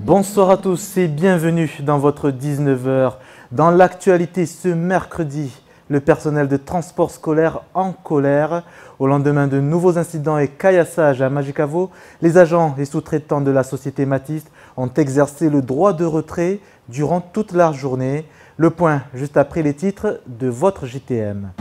Bonsoir à tous et bienvenue dans votre 19h. Dans l'actualité ce mercredi, le personnel de transport scolaire en colère. Au lendemain de nouveaux incidents et caillassages à Majicavo, les agents et sous-traitants de la société Matisse ont exercé le droit de retrait durant toute la journée. Le point juste après les titres de votre JTM.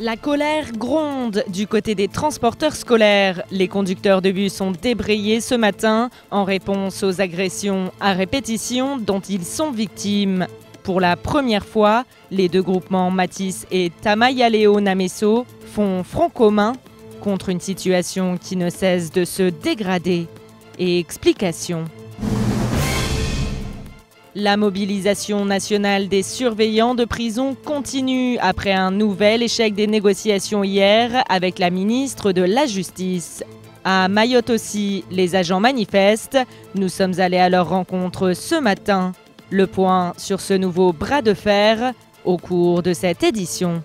La colère gronde du côté des transporteurs scolaires. Les conducteurs de bus ont débrayé ce matin en réponse aux agressions à répétition dont ils sont victimes. Pour la première fois, les deux groupements Matisse et Tamayaleo Nameso font front commun contre une situation qui ne cesse de se dégrader. Et explication. La mobilisation nationale des surveillants de prison continue après un nouvel échec des négociations hier avec la ministre de la Justice. À Mayotte aussi, les agents manifestent. Nous sommes allés à leur rencontre ce matin. Le point sur ce nouveau bras de fer au cours de cette édition.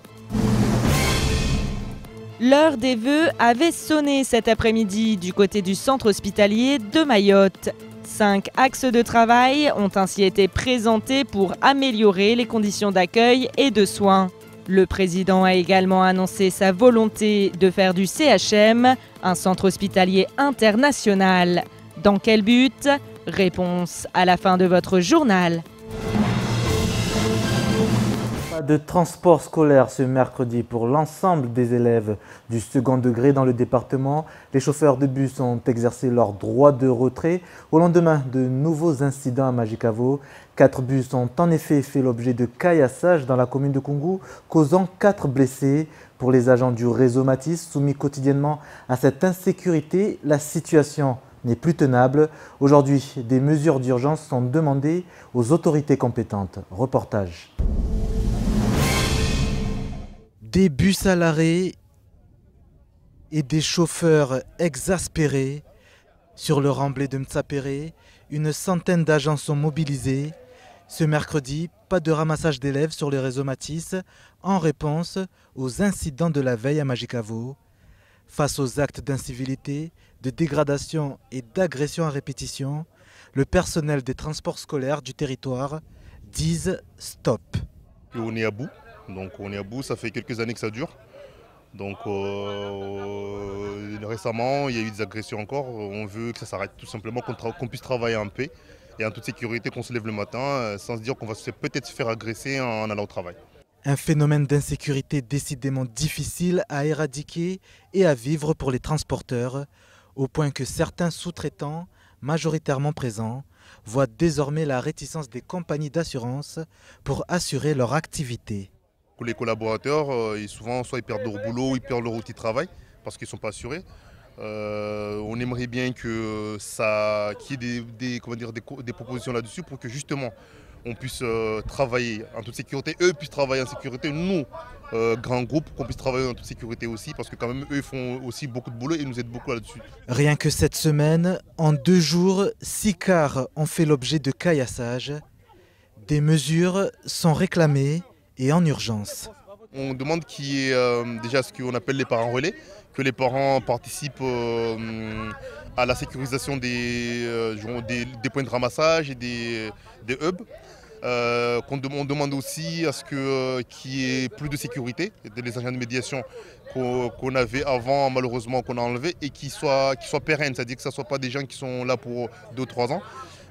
L'heure des vœux avait sonné cet après-midi du côté du centre hospitalier de Mayotte. 5 axes de travail ont ainsi été présentés pour améliorer les conditions d'accueil et de soins. Le président a également annoncé sa volonté de faire du CHM un centre hospitalier international. Dans quel but? Réponse à la fin de votre journal. Pas de transport scolaire ce mercredi pour l'ensemble des élèves du second degré dans le département. Les chauffeurs de bus ont exercé leur droit de retrait au lendemain de nouveaux incidents à Majicavo. 4 bus ont en effet fait l'objet de caillassages dans la commune de Koungou, causant 4 blessés. Pour les agents du réseau Matisse soumis quotidiennement à cette insécurité, la situation n'est plus tenable. Aujourd'hui, des mesures d'urgence sont demandées aux autorités compétentes. Reportage. Des bus à l'arrêt et des chauffeurs exaspérés. Sur le remblai de Mtsapéré, une centaine d'agents sont mobilisés. Ce mercredi, pas de ramassage d'élèves sur les réseaux Matisse en réponse aux incidents de la veille à Majicavo. Face aux actes d'incivilité, de dégradation et d'agression à répétition, le personnel des transports scolaires du territoire disent stop. On est à bout. Donc on est à bout, ça fait quelques années que ça dure. Donc récemment, il y a eu des agressions encore. On veut que ça s'arrête tout simplement, qu'on puisse travailler en paix et en toute sécurité, qu'on se lève le matin sans se dire qu'on va peut-être se faire agresser en allant au travail. Un phénomène d'insécurité décidément difficile à éradiquer et à vivre pour les transporteurs, au point que certains sous-traitants, majoritairement présents, voient désormais la réticence des compagnies d'assurance pour assurer leur activité. Les collaborateurs, souvent, soit ils perdent leur boulot ou ils perdent leur outil de travail parce qu'ils ne sont pas assurés. On aimerait bien qu'il y ait des propositions là-dessus pour que justement on puisse travailler en toute sécurité. Eux puissent travailler en sécurité, nous, grands groupes, qu'on puisse travailler en toute sécurité aussi parce que quand même eux font aussi beaucoup de boulot et nous aident beaucoup là-dessus. Rien que cette semaine, en 2 jours, 6 cars ont fait l'objet de caillassages. Des mesures sont réclamées et en urgence. On demande qu'il y ait déjà ce qu'on appelle les parents relais, que les parents participent à la sécurisation des points de ramassage et des hubs. On demande aussi à ce qu'il y ait plus de sécurité, des agents de médiation qu'on avait avant, malheureusement qu'on a enlevé, et qui soient pérennes, c'est-à-dire que ce ne soient pas des gens qui sont là pour 2 ou 3 ans,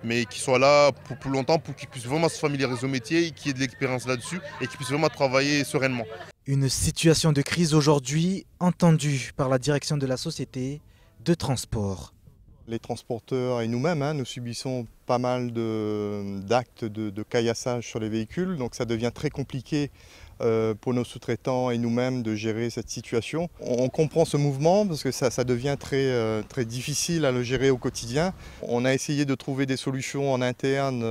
mais qui soient là pour plus longtemps, pour qu'ils puissent vraiment se familiariser au métier, qu'ils aient de l'expérience là-dessus et qu'ils puissent vraiment travailler sereinement. Une situation de crise aujourd'hui entendue par la direction de la société de transport. Les transporteurs et nous-mêmes, nous subissons pas mal d'actes de caillassage sur les véhicules, donc ça devient très compliqué pour nos sous-traitants et nous-mêmes de gérer cette situation. On comprend ce mouvement parce que ça devient très difficile à le gérer au quotidien. On a essayé de trouver des solutions en interne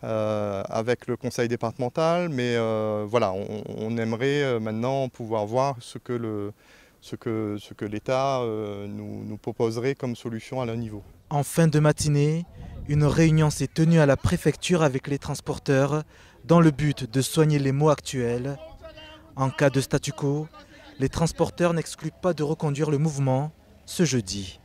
avec le conseil départemental, mais voilà, on aimerait maintenant pouvoir voir ce que l'État nous proposerait comme solution à leur niveau. En fin de matinée, une réunion s'est tenue à la préfecture avec les transporteurs dans le but de soigner les maux actuels. En cas de statu quo, les transporteurs n'excluent pas de reconduire le mouvement ce jeudi.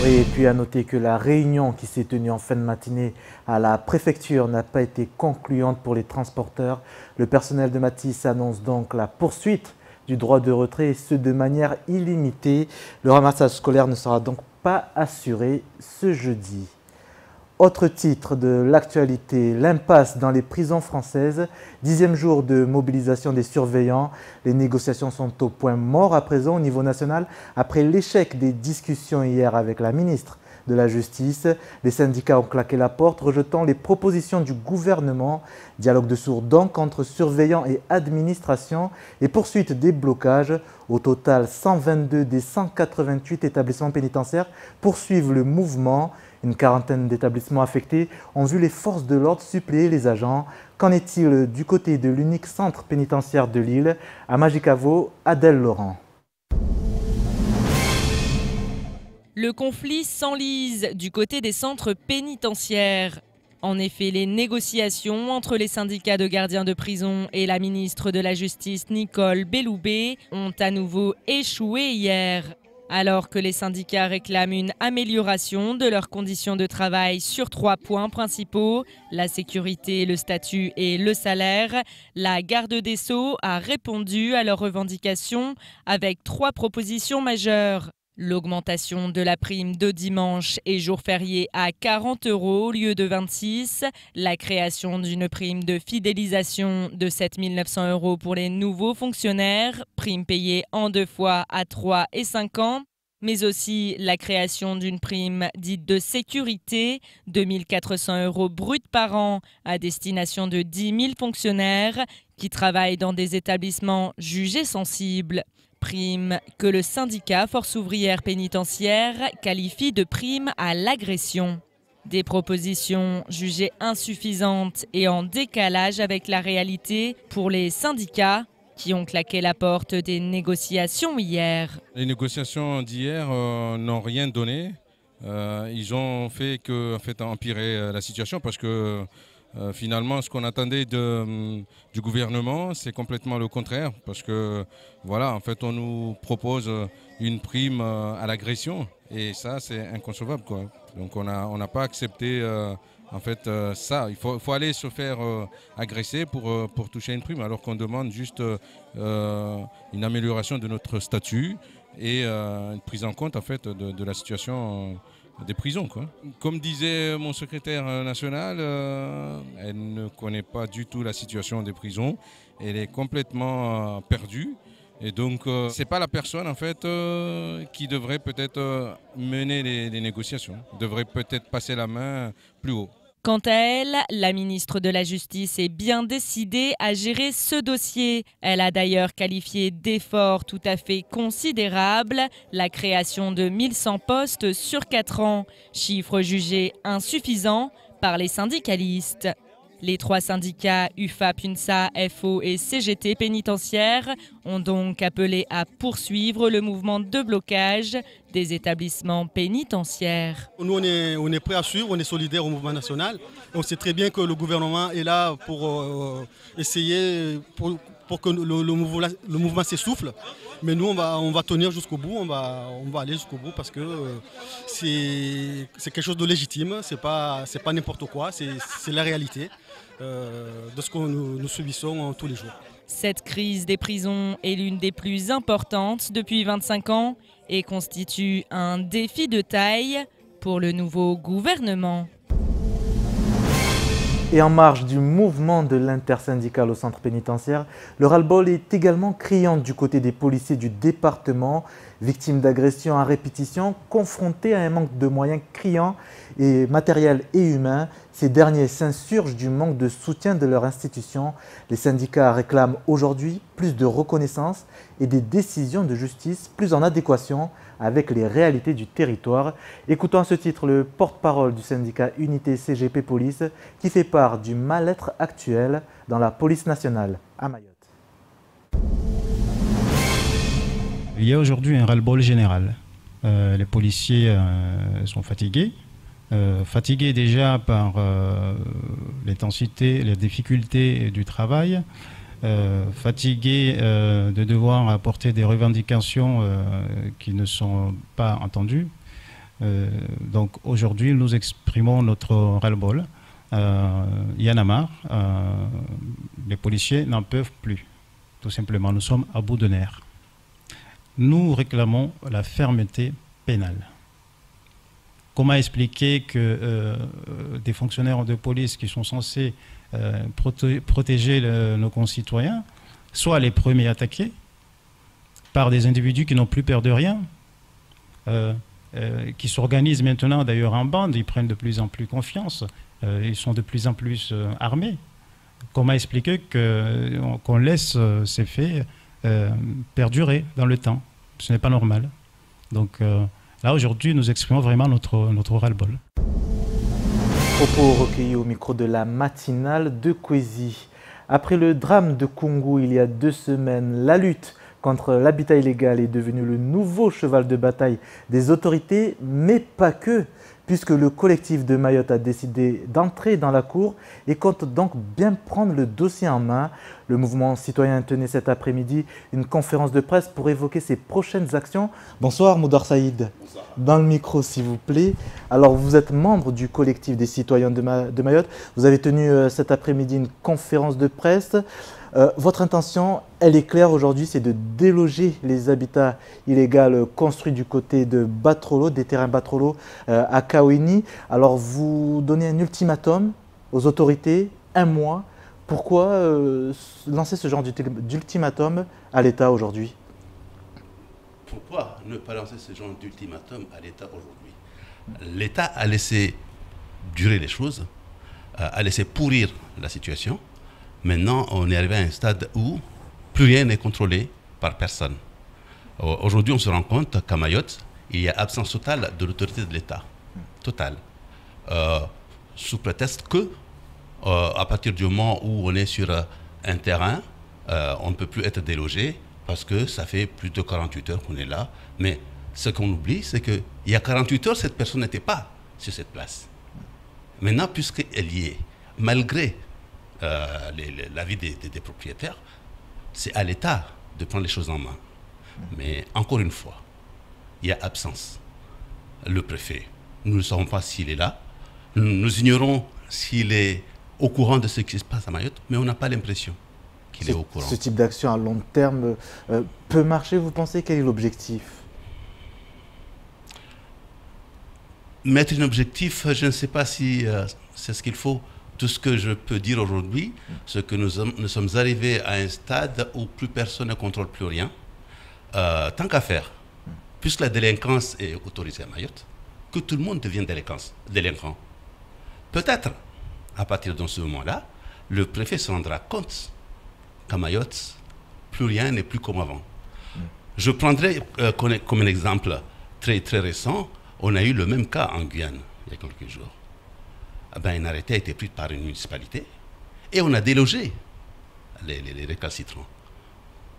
Oui, et puis à noter que la réunion qui s'est tenue en fin de matinée à la préfecture n'a pas été concluante pour les transporteurs. Le personnel de Matisse annonce donc la poursuite du droit de retrait et ce de manière illimitée. Le ramassage scolaire ne sera donc pas assuré ce jeudi. Autre titre de l'actualité, l'impasse dans les prisons françaises. 10e jour de mobilisation des surveillants. Les négociations sont au point mort à présent au niveau national après l'échec des discussions hier avec la ministre de la Justice. Les syndicats ont claqué la porte, rejetant les propositions du gouvernement. Dialogue de sourds donc entre surveillants et administration et poursuite des blocages. Au total, 122 des 188 établissements pénitentiaires poursuivent le mouvement. Une quarantaine d'établissements affectés ont vu les forces de l'ordre suppléer les agents. Qu'en est-il du côté de l'unique centre pénitentiaire de Lille? À Magicavo, Adèle Laurent. Le conflit s'enlise du côté des centres pénitentiaires. En effet, les négociations entre les syndicats de gardiens de prison et la ministre de la Justice, Nicole Belloubet, ont à nouveau échoué hier. Alors que les syndicats réclament une amélioration de leurs conditions de travail sur 3 points principaux, la sécurité, le statut et le salaire, la garde des Sceaux a répondu à leurs revendications avec 3 propositions majeures. L'augmentation de la prime de dimanche et jour férié à 40 € au lieu de 26, la création d'une prime de fidélisation de 7 900 € pour les nouveaux fonctionnaires, prime payée en 2 fois à 3 et 5 ans, mais aussi la création d'une prime dite de sécurité, 2 400 € bruts par an à destination de 10 000 fonctionnaires qui travaillent dans des établissements jugés sensibles. Prime que le syndicat Force ouvrière pénitentiaire qualifie de prime à l'agression. Des propositions jugées insuffisantes et en décalage avec la réalité pour les syndicats qui ont claqué la porte des négociations hier. Les négociations d'hier n'ont rien donné. Ils ont fait que empirer la situation parce que finalement, ce qu'on attendait du gouvernement, c'est complètement le contraire. Parce que, voilà, en fait, on nous propose une prime à l'agression. Et ça, c'est inconcevable, quoi. Donc, on n'a pas accepté, ça. Il faut aller se faire agresser pour toucher une prime, alors qu'on demande juste une amélioration de notre statut et une prise en compte, en fait, de la situation des prisons, quoi. Comme disait mon secrétaire national, elle ne connaît pas du tout la situation des prisons. Elle est complètement perdue. Et donc, c'est pas la personne en fait qui devrait peut-être mener les négociations. Devrait peut-être passer la main plus haut. Quant à elle, la ministre de la Justice est bien décidée à gérer ce dossier. Elle a d'ailleurs qualifié d'effort tout à fait considérable la création de 1100 postes sur 4 ans, chiffre jugé insuffisant par les syndicalistes. Les 3 syndicats UFAP, UNSA, FO et CGT pénitentiaires ont donc appelé à poursuivre le mouvement de blocage des établissements pénitentiaires. Nous, on est prêts à suivre, on est solidaires au mouvement national. On sait très bien que le gouvernement est là pour essayer, pour que le mouvement s'essouffle. Mais nous, on va tenir jusqu'au bout, on va aller jusqu'au bout parce que c'est quelque chose de légitime, c'est pas n'importe quoi, c'est la réalité de ce que nous subissons tous les jours. Cette crise des prisons est l'une des plus importantes depuis 25 ans et constitue un défi de taille pour le nouveau gouvernement. Et en marge du mouvement de l'intersyndical au centre pénitentiaire, le ras-le-bol est également criant du côté des policiers du département, victimes d'agressions à répétition, confrontés à un manque de moyens criant et matériels et humains. Ces derniers s'insurgent du manque de soutien de leur institution. Les syndicats réclament aujourd'hui plus de reconnaissance et des décisions de justice plus en adéquation avec les réalités du territoire. Écoutons à ce titre le porte-parole du syndicat Unité CGP Police qui fait part du mal-être actuel dans la police nationale à Mayotte. Il y a aujourd'hui un ras-le-bol général. Les policiers sont fatigués. Fatigués déjà par l'intensité, les difficultés du travail, fatigués de devoir apporter des revendications qui ne sont pas entendues, Donc aujourd'hui, nous exprimons notre ras-le-bol. Il y en a marre. Les policiers n'en peuvent plus. Tout simplement, nous sommes à bout de nerfs. Nous réclamons la fermeté pénale. Comment expliquer que des fonctionnaires de police qui sont censés protéger nos concitoyens soient les premiers attaqués par des individus qui n'ont plus peur de rien, qui s'organisent maintenant d'ailleurs en bande, ils prennent de plus en plus confiance, ils sont de plus en plus armés. Comment expliquer qu'on laisse ces faits perdurer dans le temps? Ce n'est pas normal. Donc là, aujourd'hui, nous exprimons vraiment notre ras-le-bol. Propos recueillis au micro de la matinale de Kwezi. Après le drame de Kungu il y a 2 semaines, la lutte contre l'habitat illégal est devenue le nouveau cheval de bataille des autorités, mais pas que, puisque le collectif de Mayotte a décidé d'entrer dans la cour et compte donc bien prendre le dossier en main. Le mouvement citoyen tenait cet après-midi une conférence de presse pour évoquer ses prochaines actions. Bonsoir Moudar Saïd. Bonsoir. Dans le micro s'il vous plaît. Alors vous êtes membre du collectif des citoyens de Mayotte. Vous avez tenu cet après-midi une conférence de presse. Votre intention, elle est claire aujourd'hui, c'est de déloger les habitats illégaux construits du côté de Batrolo, des terrains Batrolo à Kaouini. Alors vous donnez un ultimatum aux autorités, 1 mois. Pourquoi lancer ce genre d'ultimatum à l'État aujourd'hui? Pourquoi ne pas lancer ce genre d'ultimatum à l'État aujourd'hui? L'État a laissé durer les choses, a laissé pourrir la situation. Maintenant, on est arrivé à un stade où plus rien n'est contrôlé par personne. Aujourd'hui, on se rend compte qu'à Mayotte, il y a absence totale de l'autorité de l'État. Totale. Sous prétexte que, à partir du moment où on est sur un terrain, on ne peut plus être délogé parce que ça fait plus de 48 heures qu'on est là. Mais ce qu'on oublie, c'est qu'il y a 48 heures, cette personne n'était pas sur cette place. Maintenant, puisqu'elle y est, malgré l'avis des propriétaires, c'est à l'État de prendre les choses en main. Mais encore une fois, il y a absence. Le préfet, nous ne savons pas s'il est là. Nous ignorons s'il est au courant de ce qui se passe à Mayotte, mais on n'a pas l'impression qu'il est au courant. Ce type d'action à long terme peut marcher, vous pensez? Quel est l'objectif? Mettre un objectif, je ne sais pas si c'est ce qu'il faut. Tout ce que je peux dire aujourd'hui, c'est que nous sommes arrivés à un stade où plus personne ne contrôle plus rien. Tant qu'à faire, puisque la délinquance est autorisée à Mayotte, que tout le monde devienne délinquant. Peut-être, à partir de ce moment-là, le préfet se rendra compte qu'à Mayotte, plus rien n'est plus comme avant. Je prendrai comme un exemple très, très récent, on a eu le même cas en Guyane, il y a quelques jours. Un arrêté a été pris par une municipalité et on a délogé les récalcitrants.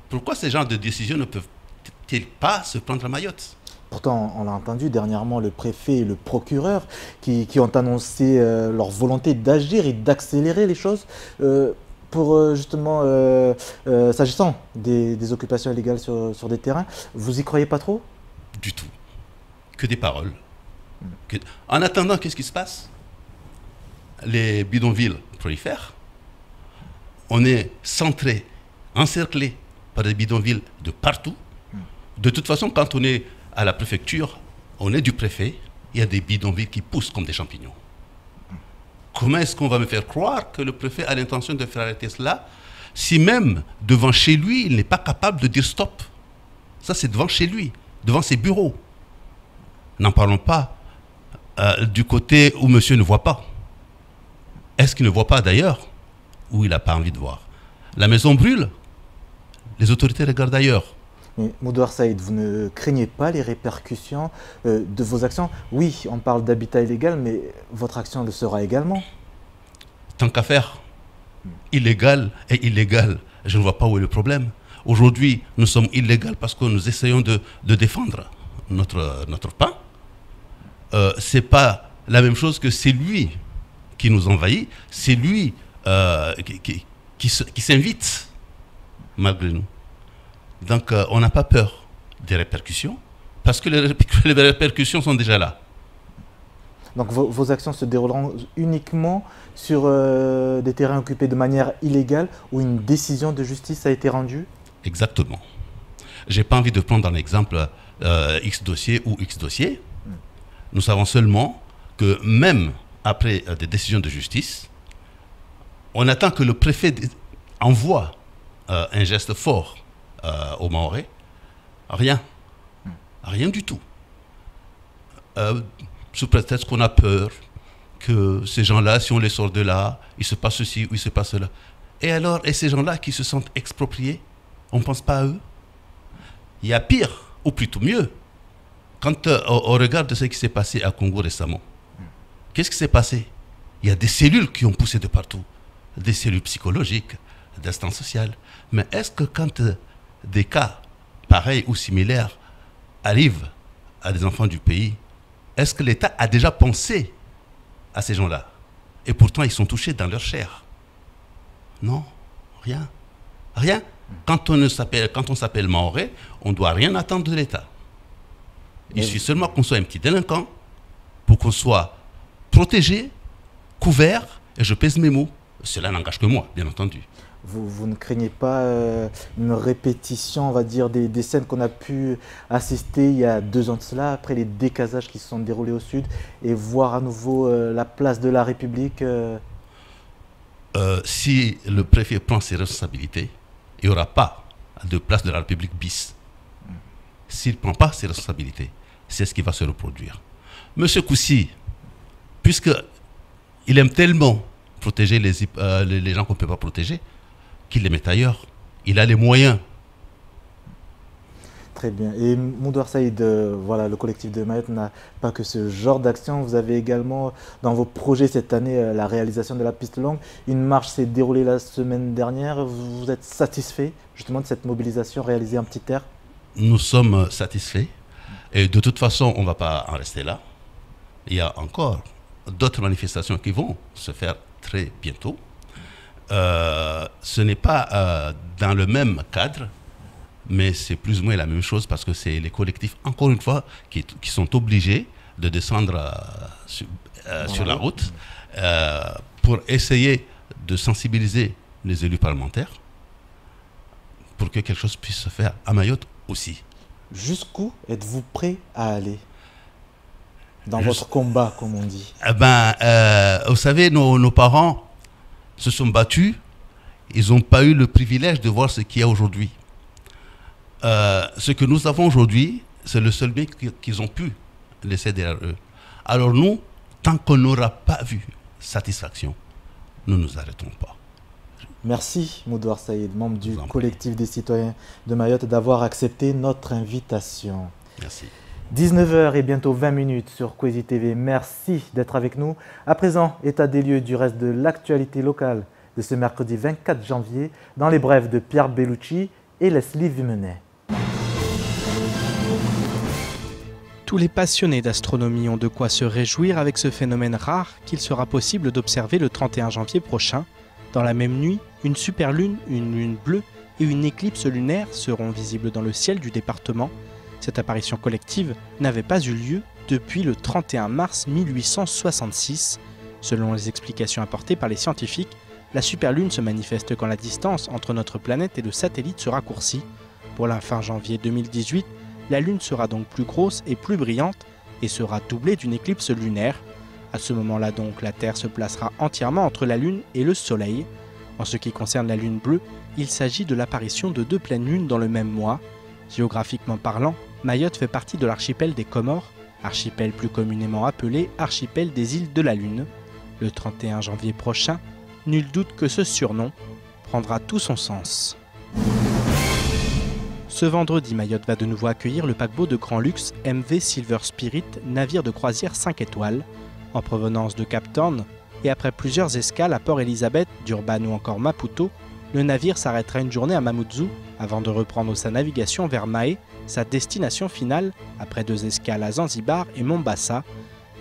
Pourquoi ces genres de décisions ne peuvent-ils pas se prendre à Mayotte? Pourtant, on l'a entendu dernièrement, le préfet et le procureur qui ont annoncé leur volonté d'agir et d'accélérer les choses pour justement, s'agissant des occupations illégales sur des terrains. Vous y croyez pas trop? Du tout. Que des paroles. En attendant, qu'est-ce qui se passe? Les bidonvilles prolifèrent. On est centré, encerclé par des bidonvilles de partout. De toute façon, quand on est à la préfecture, on est du préfet, il y a des bidonvilles qui poussent comme des champignons. Comment est-ce qu'on va me faire croire que le préfet a l'intention de faire arrêter cela si même devant chez lui, il n'est pas capable de dire stop? Ça, c'est devant chez lui, devant ses bureaux. N'en parlons pas du côté où monsieur ne voit pas. Est-ce qu'il ne voit pas d'ailleurs ou il n'a pas envie de voir? La maison brûle, les autorités regardent ailleurs. Mais Moudar Saïd, vous ne craignez pas les répercussions de vos actions? Oui, on parle d'habitat illégal, mais votre action le sera également. Tant qu'à faire, illégal et illégal, je ne vois pas où est le problème. Aujourd'hui, nous sommes illégaux parce que nous essayons de défendre notre pain. Ce n'est pas la même chose que c'est lui qui nous envahit, c'est lui qui s'invite malgré nous. Donc on n'a pas peur des répercussions parce que les répercussions sont déjà là. Donc vos actions se dérouleront uniquement sur des terrains occupés de manière illégale où une décision de justice a été rendue? Exactement. Je n'ai pas envie de prendre un exemple X dossier ou X dossier. Nous savons seulement que même après des décisions de justice, on attend que le préfet envoie un geste fort aux Mahorais. Rien. Rien du tout. Sous prétexte qu'on a peur que ces gens-là, si on les sort de là, il se passe ceci ou il se passe cela. Et alors, et ces gens-là qui se sentent expropriés, on ne pense pas à eux? Il y a pire, ou plutôt mieux, quand on regarde ce qui s'est passé à Congo récemment. Qu'est-ce qui s'est passé? Il y a des cellules qui ont poussé de partout, des cellules psychologiques, d'instances sociales. Mais est-ce que quand des cas pareils ou similaires arrivent à des enfants du pays, est-ce que l'État a déjà pensé à ces gens-là? Et pourtant, ils sont touchés dans leur chair. Non, rien. Rien. Quand on s'appelle Mahorais, on ne doit rien attendre de l'État. Il suffit seulement qu'on soit un petit délinquant pour qu'on soit protégé, couvert, et je pèse mes mots. Cela n'engage que moi, bien entendu. Vous ne craignez pas une répétition, on va dire, des scènes qu'on a pu assister il y a 2 ans de cela, après les décasages qui se sont déroulés au sud, et voir à nouveau la place de la République Si le préfet prend ses responsabilités, il n'y aura pas de place de la République bis. S'il ne prend pas ses responsabilités, c'est ce qui va se reproduire. Monsieur Koussi, puisqu'il aime tellement protéger les gens qu'on ne peut pas protéger, qu'il les mette ailleurs. Il a les moyens. Très bien. Et Moudouar Saïd, voilà, le collectif de Mayotte n'a pas que ce genre d'action. Vous avez également dans vos projets cette année la réalisation de la piste longue. Une marche s'est déroulée la semaine dernière. Vous êtes satisfait justement de cette mobilisation réalisée en Petite Terre? Nous sommes satisfaits. Et de toute façon, on ne va pas en rester là. Il y a encore d'autres manifestations qui vont se faire très bientôt. Ce n'est pas dans le même cadre, mais c'est plus ou moins la même chose parce que c'est les collectifs, encore une fois, qui sont obligés de descendre sur la route pour essayer de sensibiliser les élus parlementaires pour que quelque chose puisse se faire à Mayotte aussi. Jusqu'où êtes-vous prêt à aller dans votre combat, comme on dit? Vous savez, nos parents se sont battus, ils n'ont pas eu le privilège de voir ce qu'il y a aujourd'hui. Ce que nous avons aujourd'hui, c'est le seul bien qu'ils ont pu laisser derrière eux. Alors nous, tant qu'on n'aura pas vu satisfaction, nous ne nous arrêtons pas. Merci Moudouar Saïd, membre du collectif des citoyens de Mayotte, d'avoir accepté notre invitation. Merci. 19h et bientôt 20 minutes sur Kwezi TV. Merci d'être avec nous. À présent, état des lieux du reste de l'actualité locale de ce mercredi 24 janvier dans les brèves de Pierre Bellucci et Leslie Vimenet. Tous les passionnés d'astronomie ont de quoi se réjouir avec ce phénomène rare qu'il sera possible d'observer le 31 janvier prochain. Dans la même nuit, une superlune, une lune bleue et une éclipse lunaire seront visibles dans le ciel du département. Cette apparition collective n'avait pas eu lieu depuis le 31 mars 1866. Selon les explications apportées par les scientifiques, la superlune se manifeste quand la distance entre notre planète et le satellite se raccourcit. Pour la fin janvier 2018, la lune sera donc plus grosse et plus brillante et sera doublée d'une éclipse lunaire. À ce moment-là donc, la Terre se placera entièrement entre la lune et le soleil. En ce qui concerne la lune bleue, il s'agit de l'apparition de 2 pleines lunes dans le même mois. Géographiquement parlant, Mayotte fait partie de l'archipel des Comores, archipel plus communément appelé archipel des îles de la Lune. Le 31 janvier prochain, nul doute que ce surnom prendra tout son sens. Ce vendredi, Mayotte va de nouveau accueillir le paquebot de grand luxe MV Silver Spirit, navire de croisière 5 étoiles. En provenance de Cape Town, et après plusieurs escales à Port-Elizabeth, Durban ou encore Maputo, le navire s'arrêtera une journée à Mamoudzou avant de reprendre sa navigation vers Mahé, sa destination finale, après 2 escales à Zanzibar et Mombasa.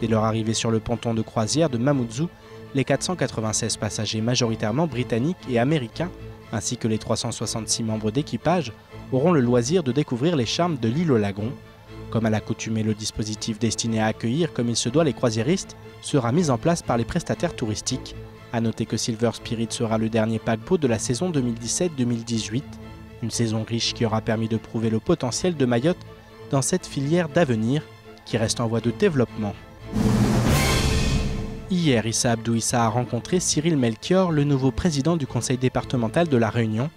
Dès leur arrivée sur le ponton de croisière de Mamoudzou, les 496 passagers majoritairement britanniques et américains, ainsi que les 366 membres d'équipage, auront le loisir de découvrir les charmes de l'île au lagon. Comme à l'accoutumée, le dispositif destiné à accueillir comme il se doit les croisiéristes sera mis en place par les prestataires touristiques. A noter que Silver Spirit sera le dernier paquebot de la saison 2017-2018, une saison riche qui aura permis de prouver le potentiel de Mayotte dans cette filière d'avenir qui reste en voie de développement. Hier, Issa Abdou Issa a rencontré Cyril Melchior, le nouveau président du conseil départemental de La Réunion,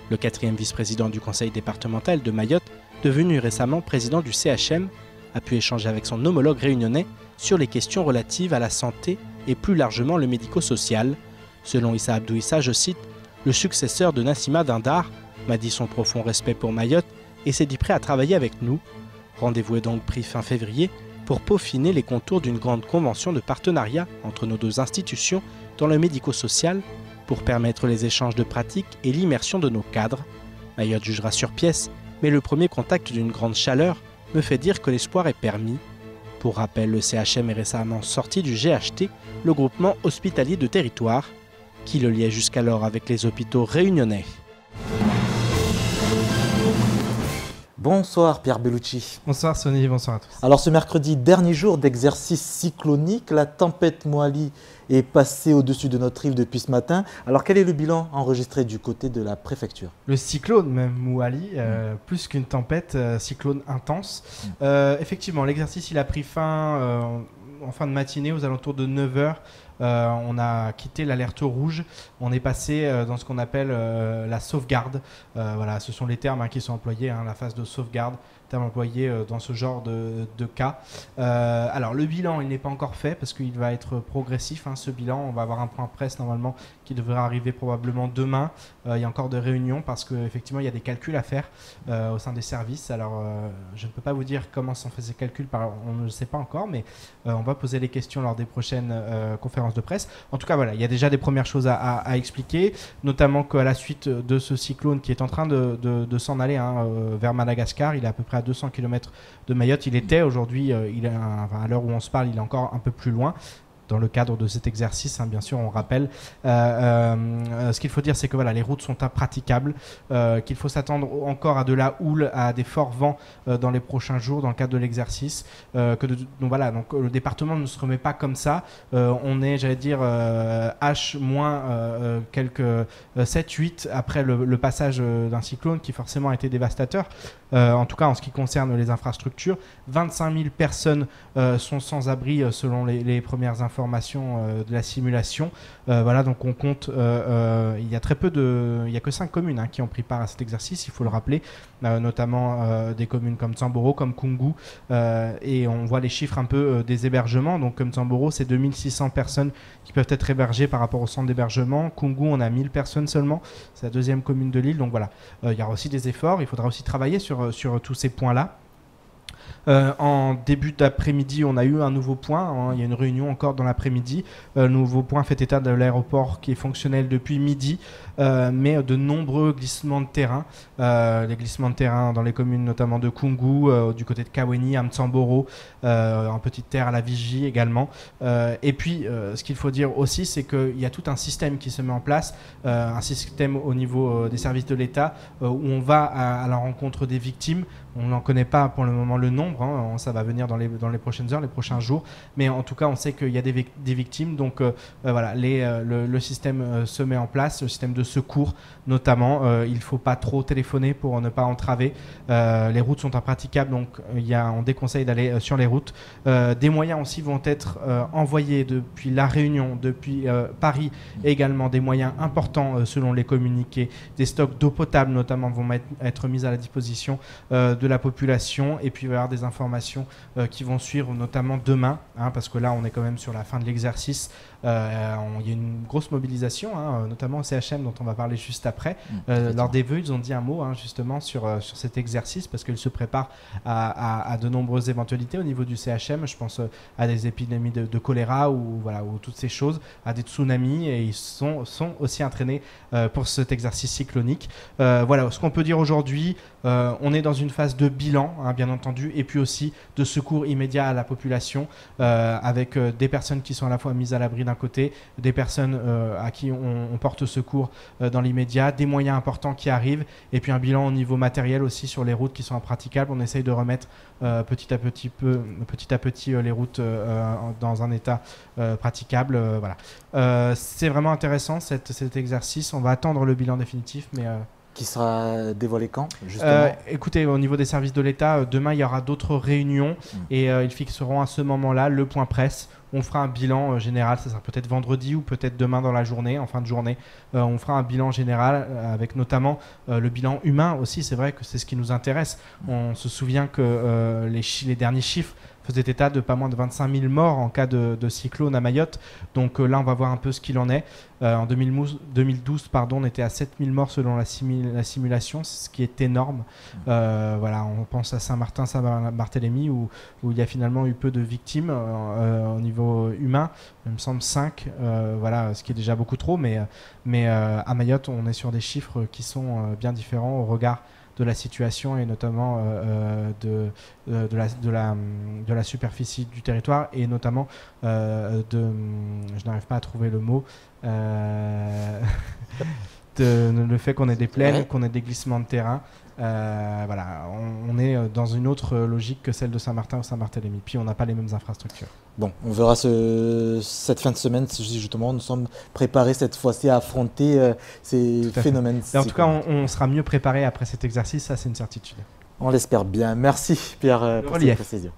le 4e vice-président du conseil départemental de Mayotte, devenu récemment président du CHM, a pu échanger avec son homologue réunionnais sur les questions relatives à la santé et plus largement le médico-social. Selon Issa Abdou Issa, je cite, « Le successeur de Nassima Dindar m'a dit son profond respect pour Mayotte et s'est dit prêt à travailler avec nous. Rendez-vous est donc pris fin février pour peaufiner les contours d'une grande convention de partenariat entre nos deux institutions dans le médico-social pour permettre les échanges de pratiques et l'immersion de nos cadres. Mayotte jugera sur pièce, mais le premier contact d'une grande chaleur me fait dire que l'espoir est permis. Pour rappel, le CHM est récemment sorti du GHT, le groupement hospitalier de territoire, qui le liait jusqu'alors avec les hôpitaux réunionnais. Bonsoir Pierre Bellucci. Bonsoir Sonny, bonsoir à tous. Alors ce mercredi, dernier jour d'exercice cyclonique, la tempête Moali est passée au-dessus de notre île depuis ce matin. Alors quel est le bilan enregistré du côté de la préfecture? Le cyclone même Moali, plus qu'une tempête, cyclone intense. Effectivement, l'exercice il a pris fin en fin de matinée aux alentours de 9h. On a quitté l'alerte rouge, on est passé dans ce qu'on appelle la sauvegarde. Voilà, ce sont les termes qui sont employés, la phase de sauvegarde, terme employé dans ce genre de cas. Alors le bilan il n'est pas encore fait parce qu'il va être progressif, ce bilan. On va avoir un point presse normalement qui devrait arriver probablement demain. Il y a encore des réunions parce qu'effectivement il y a des calculs à faire au sein des services. Alors je ne peux pas vous dire comment sont faits ces calculs, on ne le sait pas encore, mais on va poser les questions lors des prochaines conférences de presse. En tout cas voilà, il y a déjà des premières choses à expliquer, notamment qu'à la suite de ce cyclone qui est en train de s'en aller vers Madagascar, il est à peu près à 200 km de Mayotte. Il était aujourd'hui, à l'heure où on se parle, il est encore un peu plus loin. Dans le cadre de cet exercice, bien sûr, on rappelle. Ce qu'il faut dire, c'est que voilà, les routes sont impraticables, qu'il faut s'attendre encore à de la houle, à des forts vents dans les prochains jours dans le cadre de l'exercice. Donc le département ne se remet pas comme ça. On est, j'allais dire, H- quelques 7-8 après le passage d'un cyclone qui forcément a été dévastateur. En tout cas, en ce qui concerne les infrastructures, 25 000 personnes sont sans abri selon les premières informations de la simulation. Voilà, donc on compte, il y a très peu il y a que 5 communes qui ont pris part à cet exercice, il faut le rappeler, notamment des communes comme Tsamboro, comme Kungu, et on voit les chiffres un peu des hébergements. Donc comme Tsamboro, c'est 2600 personnes qui peuvent être hébergées par rapport au centre d'hébergement. Kungu, on a 1000 personnes seulement, c'est la deuxième commune de l'île. Donc voilà, il y aura aussi des efforts, il faudra aussi travailler sur tous ces points-là. En début d'après-midi, on a eu un nouveau point. Il y a une réunion encore dans l'après-midi. Le nouveau point fait état de l'aéroport qui est fonctionnel depuis midi, mais de nombreux glissements de terrain. Les glissements de terrain dans les communes notamment de Kungu, du côté de Kaweni, Amtsamboro, en Petite Terre à la Vigie également. Et puis, ce qu'il faut dire aussi, c'est qu'il y a tout un système qui se met en place, un système au niveau des services de l'État, où on va à la rencontre des victimes. On n'en connaît pas pour le moment le nombre, ça va venir dans les prochaines heures, les prochains jours, mais en tout cas on sait qu'il y a des victimes, donc voilà, le système se met en place, le système de secours notamment. Il ne faut pas trop téléphoner pour ne pas entraver. Les routes sont impraticables, donc on déconseille d'aller sur les routes. Des moyens aussi vont être envoyés depuis La Réunion, depuis Paris, et également des moyens importants selon les communiqués. Des stocks d'eau potable notamment vont être mis à la disposition de la population, et puis il va y avoir des informations qui vont suivre notamment demain, parce que là on est quand même sur la fin de l'exercice. Il y a une grosse mobilisation, notamment au CHM dont on va parler juste après. Lors des vœux, ils ont dit un mot justement sur cet exercice, parce qu'ils se préparent à de nombreuses éventualités au niveau du CHM. Je pense à des épidémies de choléra ou toutes ces choses, à des tsunamis, et ils sont aussi entraînés pour cet exercice cyclonique. Voilà ce qu'on peut dire aujourd'hui. On est dans une phase de bilan, bien entendu, et puis aussi de secours immédiat à la population, avec des personnes qui sont à la fois mises à l'abri d'un d'un côté, des personnes à qui on porte secours dans l'immédiat, des moyens importants qui arrivent, et puis un bilan au niveau matériel aussi sur les routes qui sont impraticables. On essaye de remettre petit à petit les routes dans un état praticable. Voilà. C'est vraiment intéressant cet exercice. On va attendre le bilan définitif, mais... Qui sera dévoilé quand, justement? Écoutez, au niveau des services de l'État, demain il y aura d'autres réunions et ils fixeront à ce moment-là le point presse. On fera un bilan général, ça sera peut-être vendredi ou peut-être demain dans la journée, en fin de journée. On fera un bilan général avec notamment le bilan humain aussi. C'est vrai que c'est ce qui nous intéresse. On se souvient que les derniers chiffres faisaient état de pas moins de 25 000 morts en cas de cyclone à Mayotte. Donc là, on va voir un peu ce qu'il en est. En 2012, on était à 7 000 morts selon la simulation, ce qui est énorme. Voilà, on pense à Saint-Martin, Saint-Barthélemy, où il y a finalement eu peu de victimes au niveau humain. Il me semble 5, voilà, ce qui est déjà beaucoup trop. Mais à Mayotte, on est sur des chiffres qui sont bien différents au regard de la situation et notamment de la superficie du territoire et notamment je n'arrive pas à trouver le mot, le fait qu'on ait des plaines, qu'on ait des glissements de terrain. Voilà, on est dans une autre logique que celle de Saint-Martin ou Saint-Barthélemy. Puis on n'a pas les mêmes infrastructures. Bon, on verra cette fin de semaine, justement, nous sommes préparés cette fois-ci à affronter ces phénomènes. En tout cas, on sera mieux préparé après cet exercice, ça c'est une certitude. On l'espère bien. Merci Pierre pour ces précisions.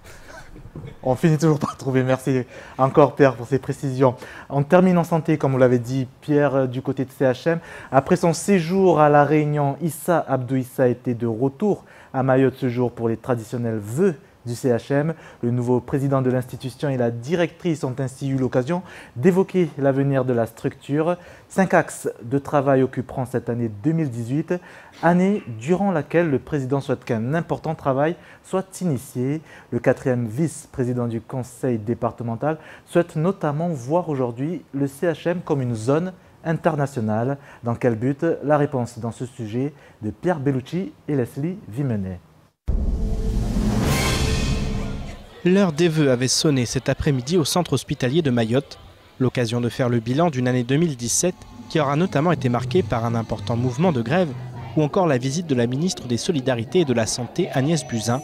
On finit toujours par trouver. Merci encore Pierre pour ces précisions. On termine en santé, comme vous l'avez dit, Pierre, du côté de CHM. Après son séjour à La Réunion, Issa Abdou Issa était de retour à Mayotte ce jour pour les traditionnels vœux du CHM. Le nouveau président de l'institution et la directrice ont ainsi eu l'occasion d'évoquer l'avenir de la structure. 5 axes de travail occuperont cette année 2018, année durant laquelle le président souhaite qu'un important travail soit initié. Le 4e vice-président du conseil départemental souhaite notamment voir aujourd'hui le CHM comme une zone internationale. Dans quel but? La réponse dans ce sujet de Pierre Bellucci et Leslie Vimenet. L'heure des vœux avait sonné cet après-midi au centre hospitalier de Mayotte, l'occasion de faire le bilan d'une année 2017 qui aura notamment été marquée par un important mouvement de grève ou encore la visite de la ministre des Solidarités et de la Santé Agnès Buzyn.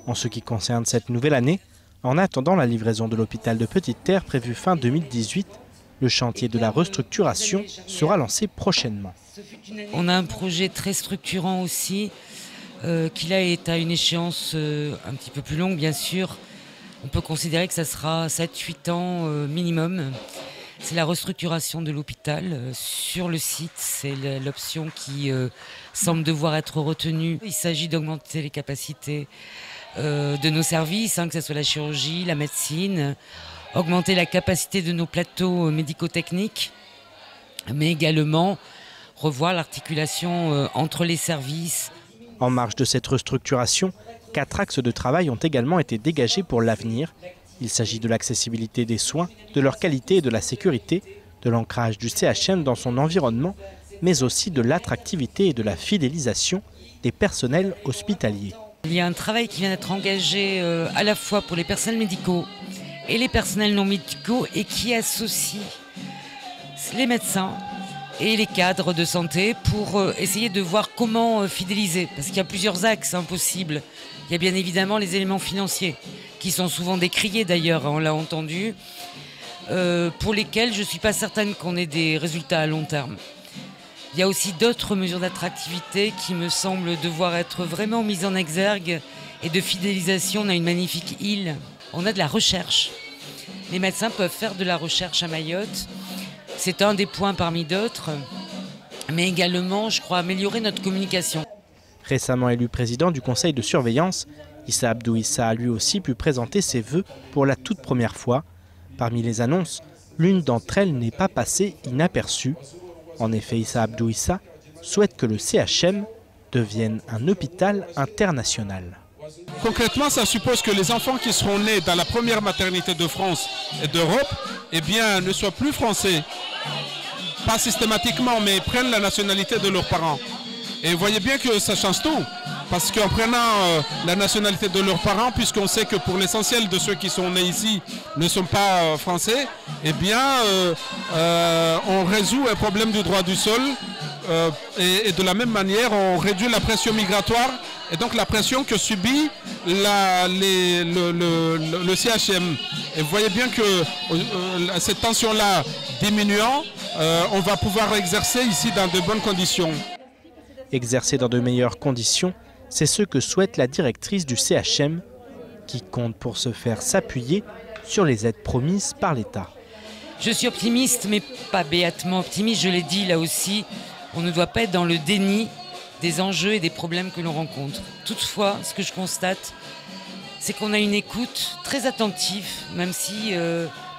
En ce qui concerne cette nouvelle année, en attendant la livraison de l'hôpital de Petite-Terre prévue fin 2018, le chantier de la restructuration sera lancé prochainement. On a un projet très structurant aussi, qui là est à une échéance un petit peu plus longue bien sûr. On peut considérer que ça sera 7-8 ans minimum. C'est la restructuration de l'hôpital sur le site. C'est l'option qui semble devoir être retenue. Il s'agit d'augmenter les capacités de nos services, que ce soit la chirurgie, la médecine, augmenter la capacité de nos plateaux médico-techniques, mais également revoir l'articulation entre les services. En marge de cette restructuration, 4 axes de travail ont également été dégagés pour l'avenir. Il s'agit de l'accessibilité des soins, de leur qualité et de la sécurité, de l'ancrage du CHM dans son environnement, mais aussi de l'attractivité et de la fidélisation des personnels hospitaliers. Il y a un travail qui vient d'être engagé à la fois pour les personnels médicaux et les personnels non médicaux et qui associe les médecins et les cadres de santé pour essayer de voir comment fidéliser. Parce qu'il y a plusieurs axes possibles. Il y a bien évidemment les éléments financiers, qui sont souvent décriés d'ailleurs, on l'a entendu, pour lesquels je ne suis pas certaine qu'on ait des résultats à long terme. Il y a aussi d'autres mesures d'attractivité qui me semblent devoir être vraiment mises en exergue et de fidélisation. On a une magnifique île, on a de la recherche. Les médecins peuvent faire de la recherche à Mayotte. C'est un des points parmi d'autres, mais également, je crois, améliorer notre communication. Récemment élu président du conseil de surveillance, Issa Abdou Issa a lui aussi pu présenter ses vœux pour la toute première fois. Parmi les annonces, l'une d'entre elles n'est pas passée inaperçue. En effet, Issa Abdou Issa souhaite que le CHM devienne un hôpital international. Concrètement, ça suppose que les enfants qui seront nés dans la première maternité de France et d'Europe, ne soient plus français. Pas systématiquement, mais prennent la nationalité de leurs parents. Et vous voyez bien que ça change tout. parce qu'en prenant la nationalité de leurs parents, puisqu'on sait que pour l'essentiel de ceux qui sont nés ici ne sont pas français, eh bien on résout un problème du droit du sol et de la même manière on réduit la pression migratoire et donc la pression que subit le CHM. Et vous voyez bien que cette tension-là diminuant, on va pouvoir exercer ici dans de bonnes conditions. Exercer dans de meilleures conditions, c'est ce que souhaite la directrice du CHM, qui compte pour ce faire s'appuyer sur les aides promises par l'État. Je suis optimiste, mais pas béatement optimiste, je l'ai dit là aussi, on ne doit pas être dans le déni des enjeux et des problèmes que l'on rencontre. Toutefois, ce que je constate, c'est qu'on a une écoute très attentive, même si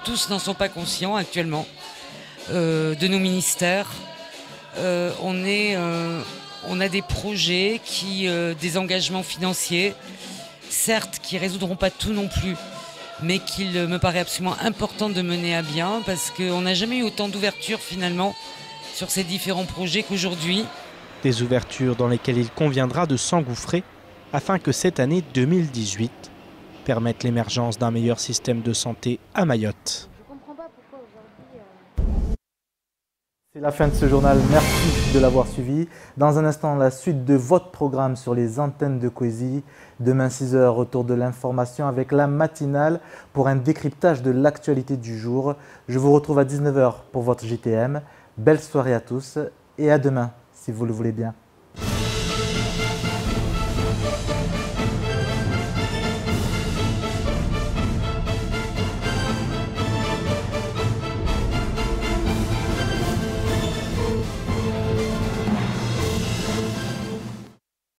tous n'en sont pas conscients actuellement, de nos ministères. On a des projets, des engagements financiers, certes qui ne résoudront pas tout non plus, mais qu'il me paraît absolument important de mener à bien, parce qu'on n'a jamais eu autant d'ouverture finalement sur ces différents projets qu'aujourd'hui. Des ouvertures dans lesquelles il conviendra de s'engouffrer afin que cette année 2018 permette l'émergence d'un meilleur système de santé à Mayotte. C'est la fin de ce journal, merci de l'avoir suivi. Dans un instant, la suite de votre programme sur les antennes de Coésie. Demain 6h, retour de l'information avec la matinale pour un décryptage de l'actualité du jour. Je vous retrouve à 19h pour votre JTM. Belle soirée à tous et à demain si vous le voulez bien.